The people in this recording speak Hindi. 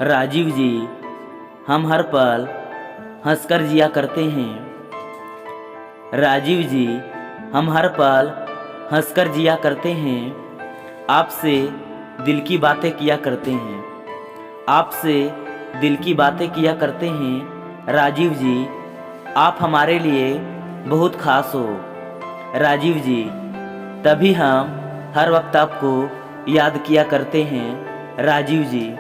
राजीव जी, हम हर पल हंसकर जिया करते हैं। राजीव जी, हम हर पल हंसकर जिया करते हैं। आपसे दिल की बातें किया करते हैं। आपसे दिल की बातें किया करते हैं। राजीव जी, आप हमारे लिए बहुत खास हो। राजीव जी, तभी हम हर वक्त आपको याद किया करते हैं। राजीव जी।